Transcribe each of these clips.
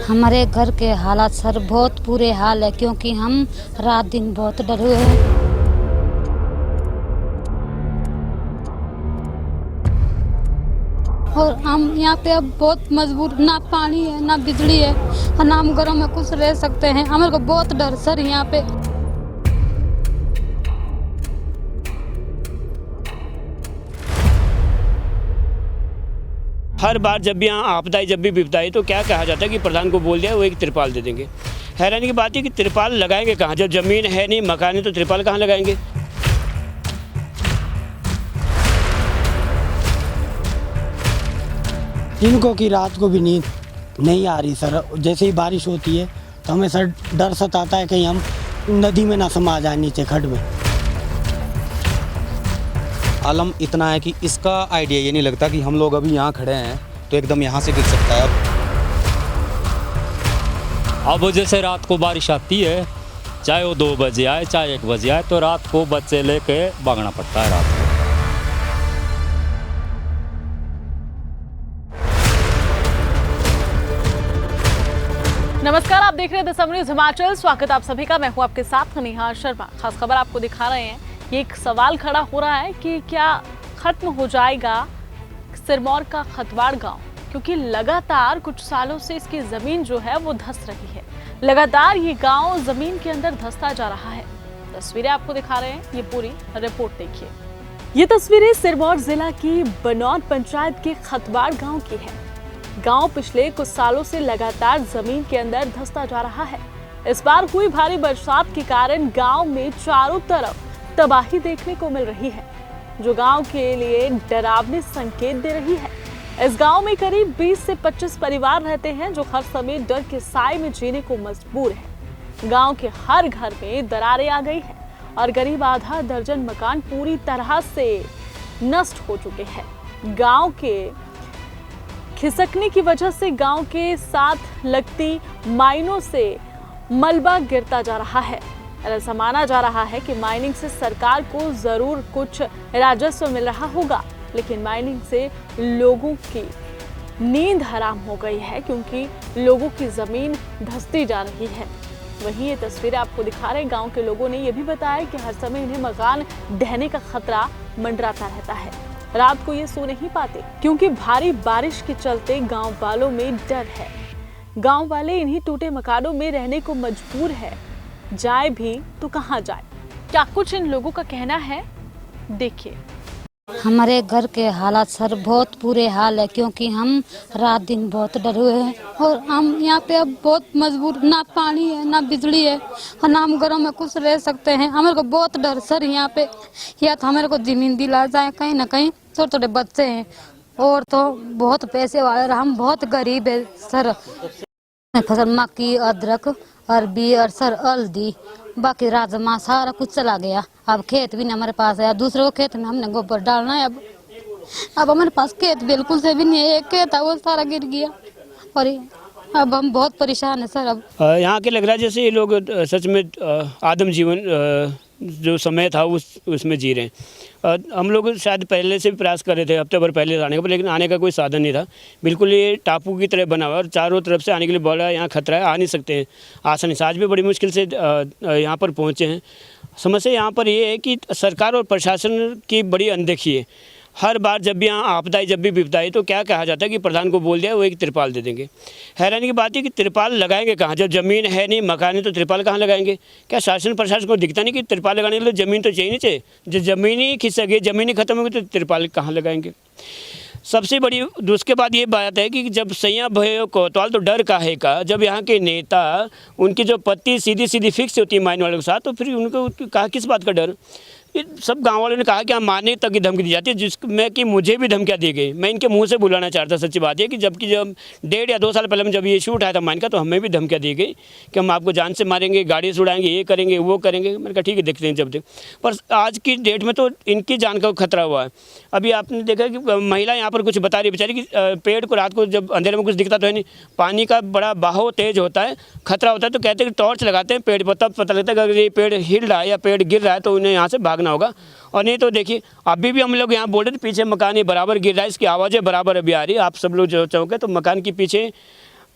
हमारे घर के हालात सर बहुत बुरे हाल है, क्योंकि हम रात दिन बहुत डरे हुए हैं। और हम यहाँ पे अब बहुत मजबूर, ना पानी है ना बिजली है और ना हम घरों में कुछ रह सकते हैं। हमारे को बहुत डर सर यहाँ पे। हर बार जब भी यहाँ आपदा आई, जब भी विपदा आई, तो क्या कहा जाता है कि प्रधान को बोल दिया वो एक तिरपाल दे देंगे। हैरानी की बात है कि तिरपाल लगाएंगे कहाँ, जब ज़मीन है नहीं, मकान है, तो तिरपाल कहाँ लगाएंगे। जिनको की रात को भी नींद नहीं आ रही सर, जैसे ही बारिश होती है तो हमें सर डर सताता है कहीं हम नदी में ना समा जाए, नीचे खड्ड में। आलम इतना है कि इसका आइडिया ये नहीं लगता कि हम लोग अभी यहाँ खड़े हैं तो एकदम यहाँ से गिर सकता है। अब जैसे रात को बारिश आती है, चाहे वो 2 बजे आए चाहे 1 बजे आए, तो रात को बच्चे लेके भागना पड़ता है रात को। नमस्कार, आप देख रहे हैं द समरी न्यूज़ हिमाचल। स्वागत आप सभी का। मैं हूं आपके साथ निहार शर्मा। खास खबर आपको दिखा रहे हैं। ये एक सवाल खड़ा हो रहा है कि क्या खत्म हो जाएगा सिरमौर का खतवाड़ गांव, क्योंकि लगातार कुछ सालों से इसकी जमीन जो है वो धंस रही है। लगातार ये गांव जमीन के अंदर धंसता जा रहा है। तस्वीरें आपको दिखा रहे हैं, ये पूरी रिपोर्ट देखिए। ये तस्वीरें सिरमौर जिला की बनौद पंचायत के खतवाड़ गाँव की है। गांव पिछले कुछ सालों से लगातार जमीन के अंदर धंसता जा रहा है। इस बार हुई भारी बरसात के कारण गांव में चारों तरफ तबाही देखने को मिल रही है, जो गांव के लिए डरावने संकेत दे रही है। इस गांव में करीब 20 से 25 परिवार रहते हैं, जो हर समय डर के साए में जीने को मजबूर है। गांव के हर घर में दरारें आ गई हैं और करीब आधा दर्जन मकान पूरी तरह से नष्ट हो चुके हैं। गांव के खिसकने की वजह से गांव के साथ लगती माइनों से मलबा गिरता जा रहा है। ऐसा माना जा रहा है कि माइनिंग से सरकार को जरूर कुछ राजस्व मिल रहा होगा, लेकिन माइनिंग से लोगों की नींद हराम हो गई है, क्योंकि लोगों की जमीन धंसती जा रही है। वहीं ये तस्वीरें आपको दिखा रहे गांव के लोगों ने यह भी बताया कि हर समय इन्हें मकान ढहने का खतरा मंडराता रहता है। रात को ये सो नहीं पाते, क्योंकि भारी बारिश के चलते गांव वालों में डर है। गांव वाले इन्हीं टूटे मकानों में रहने को मजबूर है। जाए भी तो कहां जाए, क्या कुछ इन लोगों का कहना है, देखिए। हमारे घर के हालात सर बहुत बुरे हाल है, क्योंकि हम रात दिन बहुत डरे हुए हैं और हम यहाँ पे अब बहुत मजबूर, ना पानी है ना बिजली है और ना हम घरों में कुछ रह सकते हैं। हमारे को बहुत डर सर यहाँ पे, या तो हमारे को जमीन दिला जाए कहीं ना कहीं। छोटे छोटे बच्चे हैं और तो बहुत पैसे वाले, हम बहुत गरीब है सर। फसल मक्की, अदरक, अरबी और सर हल्दी, बाकी राजमा सारा कुछ चला गया। अब खेत भी नहीं हमारे पास है, दूसरे को खेत में हमने गोबर डालना है। अब हमारे पास खेत बिल्कुल से भी नहीं है। एक खेत है वो सारा गिर गया और अब हम बहुत परेशान है सर। अब यहाँ के लग रहा है जैसे ये लोग सच में आदम जीवन जो समय था उसमें जी रहे हैं। हम लोग शायद पहले से भी प्रयास कर रहे थे हफ्ते भर पहले आने का, लेकिन आने का कोई साधन नहीं था। बिल्कुल ये टापू की तरह बना हुआ और चारों तरफ से आने के लिए बड़ा यहाँ खतरा है, आ नहीं सकते हैं आसानी से। आज भी बड़ी मुश्किल से यहाँ पर पहुँचे हैं। समस्या यहाँ पर ये है कि सरकार और प्रशासन की बड़ी अनदेखी है। हर बार जब भी यहाँ आपदा आई, जब भी विपदा आई, तो क्या कहा जाता है कि प्रधान को बोल दिया वो एक तिरपाल दे देंगे। हैरानी की बात है कि तिरपाल लगाएंगे कहाँ, जब ज़मीन है नहीं, मकान है, तो तिरपाल कहाँ लगाएंगे। क्या शासन प्रशासन को दिखता नहीं कि तिरपाल लगाने के लिए ज़मीन तो चाहिए नहीं चाहिए। जब ज़मीन ही खिसक गई, ज़मीन ही खत्म होगी, तो तिरपाल कहाँ लगाएंगे। सबसे बड़ी उसके बाद ये बात है कि जब सैया भयो कोतवाल तो डर काहे का, जब यहाँ के नेता उनकी जो पत्ती सीधी सीधी फिक्स होती है माइन वालों के साथ, तो फिर उनको कहा किस बात का डर। ये सब गांव वालों ने कहा कि हम मारने तक की धमकी दी जाती है, जिसमें कि मुझे भी धमकियाँ दी गई। मैं इनके मुंह से बुलाना चाहता। सच्ची बात है कि जब 1.5 या 2 साल पहले जब ये इशू उठाया था माइन का, तो हमें भी धमकियाँ दी गई कि हम आपको जान से मारेंगे, गाड़ी से उड़ाएंगे, ये करेंगे वो करेंगे। मैंने कहा ठीक है, देखते हैं जब देख। पर आज की डेट में तो इनकी जान का खतरा हुआ है। अभी आपने देखा कि महिला यहाँ पर कुछ बता रही बेचारी कि पेड़ को रात को जब अंधेरे में कुछ दिखता तो है नहीं, पानी का बड़ा बहाव तेज होता है, खतरा होता है, तो कहते हैं कि टॉर्च लगाते हैं पेड़ पर, तब पता लगता है कि अगर ये पेड़ हिल रहा है या पेड़ गिर रहा है तो उन्हें यहाँ से भागना होगा। और नहीं तो देखिए अभी भी हम लोग यहाँ बोल रहे थे पीछे मकान ही बराबर गिर रहा है, इसकी आवाज़ें बराबर अभी आ रही है। आप सब लोग जो चौंके तो मकान के पीछे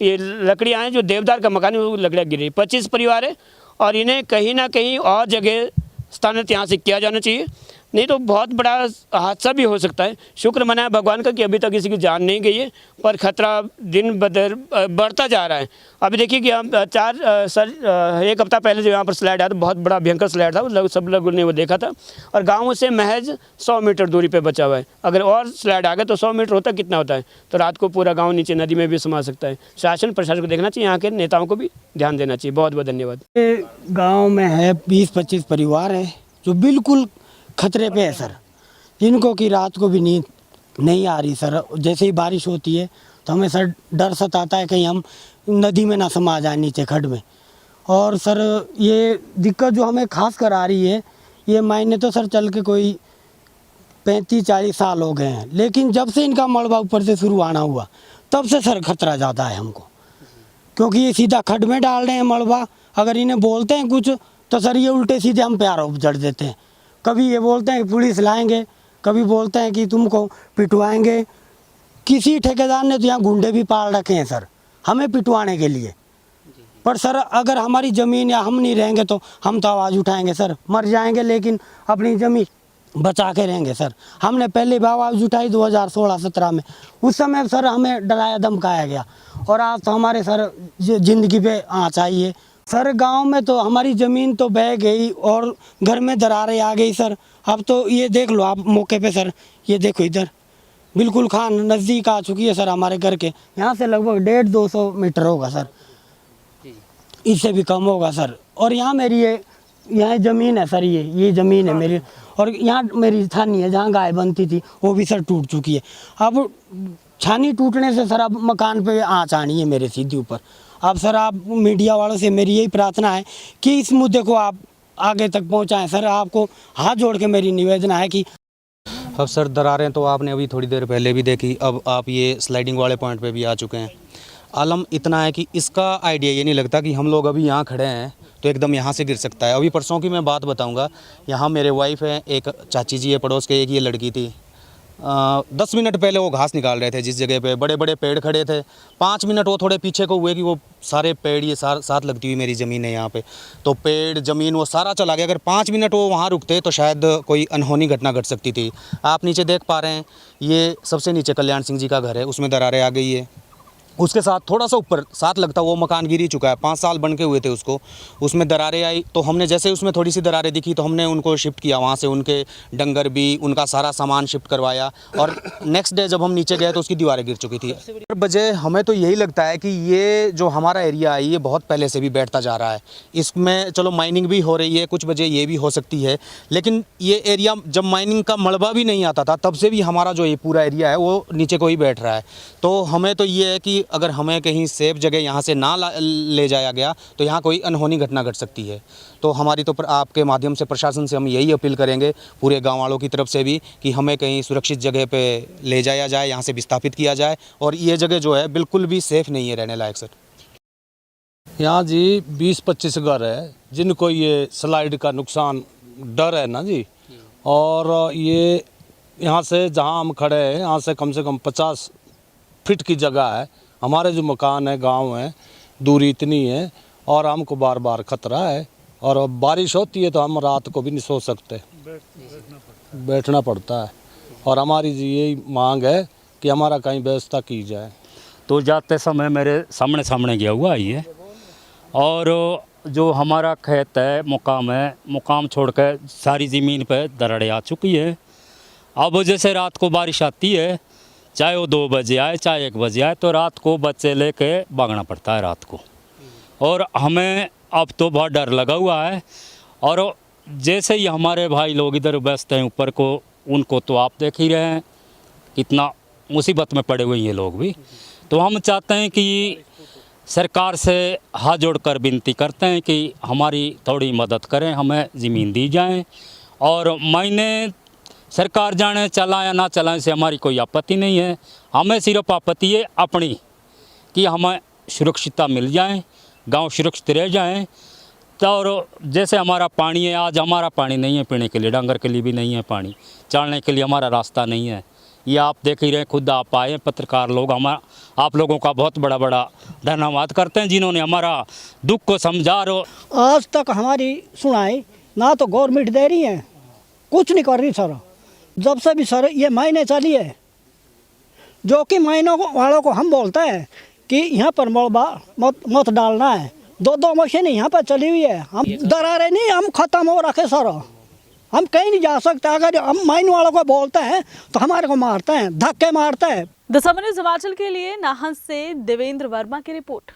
ये लकड़ियाँ हैं जो देवदार का मकान है वो लकड़ियाँ गिरी। 25 परिवार है और इन्हें कहीं ना कहीं और जगह स्थानांतरित यहाँ से किया जाना चाहिए, नहीं तो बहुत बड़ा हादसा भी हो सकता है। शुक्र मनाया भगवान का कि अभी तक किसी की जान नहीं गई है, पर खतरा दिन ब दिन बढ़ता जा रहा है। अभी देखिए कि हम एक हफ्ता पहले जो यहाँ पर स्लाइड आया था, बहुत बड़ा भयंकर स्लाइड था, सब लोगों ने वो देखा था और गाँव से महज 100 मीटर दूरी पर बचा हुआ है। अगर और स्लाइड आ गया तो 100 मीटर होता कितना होता है, तो रात को पूरा गाँव नीचे नदी में भी समा सकता है। शासन प्रशासन को देखना चाहिए, यहाँ के नेताओं को भी ध्यान देना चाहिए। बहुत बहुत धन्यवाद। गांव में है 20-25 परिवार है जो बिल्कुल खतरे पे है सर, जिनको कि रात को भी नींद नहीं आ रही सर। जैसे ही बारिश होती है तो हमें सर डर सताता है कहीं हम नदी में ना समा जाए नीचे खड्ड में। और सर ये दिक्कत जो हमें खास कर आ रही है, ये मायने तो सर चल के कोई 35-40 साल हो गए हैं, लेकिन जब से इनका मलबा ऊपर से शुरू आना हुआ तब से सर खतरा ज़्यादा है हमको, क्योंकि ये सीधा खड्ड में डाल रहे हैं मलबा। अगर इन्हें बोलते हैं कुछ तो सर ये उल्टे सीधे हम पे आरोप जड़ देते हैं। कभी ये बोलते हैं कि पुलिस लाएंगे, कभी बोलते हैं कि तुमको पिटवाएंगे। किसी ठेकेदार ने तो यहाँ गुंडे भी पाल रखे हैं सर हमें पिटवाने के लिए। पर सर अगर हमारी ज़मीन या हम नहीं रहेंगे तो हम तो आवाज़ उठाएंगे सर, मर जाएंगे लेकिन अपनी ज़मीन बचा के रहेंगे सर। हमने पहले भी आवाज़ उठाई 2016-17 में, उस समय सर हमें डराया धमकाया गया और आज तो हमारे सर ज़िंदगी पे आँच आई है सर। गांव में तो हमारी ज़मीन तो बह गई और घर में दरारें आ गई सर। अब तो ये देख लो आप मौके पे सर, ये देखो इधर बिल्कुल खान नज़दीक आ चुकी है सर हमारे घर के। यहाँ से लगभग 150-200 मीटर होगा सर, इससे भी कम होगा सर। और यहाँ मेरी यहाँ ज़मीन है सर, ये ज़मीन है मेरी, और यहाँ मेरी छानी है जहाँ गाय बनती थी वो भी सर टूट चुकी है। अब छानी टूटने से सर अब मकान पे आँच आनी है मेरे सीधी ऊपर। अब सर आप मीडिया वालों से मेरी यही प्रार्थना है कि इस मुद्दे को आप आगे तक पहुंचाएं सर। आपको हाथ जोड़ के मेरी निवेदना है कि अब सर दरारें तो आपने अभी थोड़ी देर पहले भी देखी, अब आप ये स्लाइडिंग वाले पॉइंट पे भी आ चुके हैं। आलम इतना है कि इसका आइडिया ये नहीं लगता कि हम लोग अभी यहाँ खड़े हैं तो एकदम यहाँ से गिर सकता है। अभी परसों की मैं बात बताऊँगा, यहाँ मेरे वाइफ है, एक चाची जी है पड़ोस के, एक ये लड़की थी। 10 मिनट पहले वो घास निकाल रहे थे जिस जगह पे बड़े बड़े पेड़ खड़े थे। 5 मिनट वो थोड़े पीछे को हुए कि वो सारे पेड़, ये साथ लगती हुई मेरी ज़मीन है यहाँ पे, तो पेड़ ज़मीन वो सारा चला गया। अगर 5 मिनट वो वहाँ रुकते तो शायद कोई अनहोनी घटना घट सकती थी। आप नीचे देख पा रहे हैं, ये सबसे नीचे कल्याण सिंह जी का घर है, उसमें दरारें आ गई है। उसके साथ थोड़ा सा ऊपर साथ लगता वो मकान गिर ही चुका है, 5 साल बन के हुए थे उसको, उसमें दरारें आई। तो हमने जैसे उसमें थोड़ी सी दरारें दिखी तो हमने उनको शिफ्ट किया, वहाँ से उनके डंगर भी, उनका सारा सामान शिफ्ट करवाया। और नेक्स्ट डे जब हम नीचे गए तो उसकी दीवारें गिर चुकी थी। वजह हमें तो यही लगता है कि ये जो हमारा एरिया है ये बहुत पहले से भी बैठता जा रहा है। इसमें चलो माइनिंग भी हो रही है, कुछ वजह ये भी हो सकती है, लेकिन ये एरिया जब माइनिंग का मलबा भी नहीं आता था तब से भी हमारा जो ये पूरा एरिया है वो नीचे को ही बैठ रहा है। तो हमें तो ये है कि अगर हमें कहीं सेफ जगह यहाँ से ना ले जाया गया तो यहाँ कोई अनहोनी घटना घट सकती है। तो हमारी तो आपके माध्यम से प्रशासन से हम यही अपील करेंगे पूरे गांव वालों की तरफ से भी कि हमें कहीं सुरक्षित जगह पे ले जाया जाए, यहाँ से विस्थापित किया जाए। और ये जगह जो है बिल्कुल भी सेफ़ नहीं है रहने लायक सर। यहाँ जी 20-25 घर है जिनको ये स्लाइड का नुकसान डर है ना जी। और ये यहाँ से जहाँ हम खड़े हैं यहाँ से कम 50 फीट की जगह है। हमारे जो मकान है, गांव है, दूरी इतनी है और हमको बार बार खतरा है। और बारिश होती है तो हम रात को भी नहीं सो सकते, बैठना पड़ता है। और हमारी जी यही मांग है कि हमारा कहीं व्यवस्था की जाए। तो जाते समय मेरे सामने गया हुआ ही है। और जो हमारा खेत है, मुकाम छोड़ कर सारी ज़मीन पे दरारें आ चुकी है। अब जैसे रात को बारिश आती है, चाहे वो 2 बजे आए चाहे 1 बजे आए, तो रात को बच्चे लेके भागना पड़ता है रात को। और हमें अब तो बहुत डर लगा हुआ है। और जैसे ही हमारे भाई लोग इधर व्यस्त हैं ऊपर को, उनको तो आप देख ही रहे हैं कितना मुसीबत में पड़े हुए हैं ये लोग भी। तो हम चाहते हैं कि सरकार से हाथ जोड़कर विनती करते हैं कि हमारी थोड़ी मदद करें, हमें ज़मीन दी जाए। और मैंने सरकार जाने चला या ना चलाएं से हमारी कोई आपत्ति नहीं है। हमें सिर्फ आपत्ति है अपनी कि हमें सुरक्षितता मिल जाए, गांव सुरक्षित रह जाएं। तो और जैसे हमारा पानी है, आज हमारा पानी नहीं है पीने के लिए, डंगर के लिए भी नहीं है पानी, चलने के लिए हमारा रास्ता नहीं है। ये आप देख ही रहे हैं, खुद आप आए हैं पत्रकार लोग, हमारा आप लोगों का बहुत बड़ा बड़ा धन्यवाद करते हैं जिन्होंने हमारा दुख को समझा। और आज तक हमारी सुनाई ना तो गवर्नमेंट दे रही है, कुछ नहीं कर रही सर। जब से भी सर ये महीने चली है, जो कि महीनों वालों को हम बोलते हैं कि यहाँ पर मलबा मत डालना है, 2 मशीन यहाँ पर चली हुई है। हम दरारें नहीं, हम ख़त्म हो रखे सर, हम कहीं नहीं जा सकते। अगर हम माइन वालों को बोलते हैं तो हमारे को मारते हैं, धक्के मारते हैं। द समय न्यूज़ हिमाचल के लिए नाहन से देवेंद्र वर्मा की रिपोर्ट।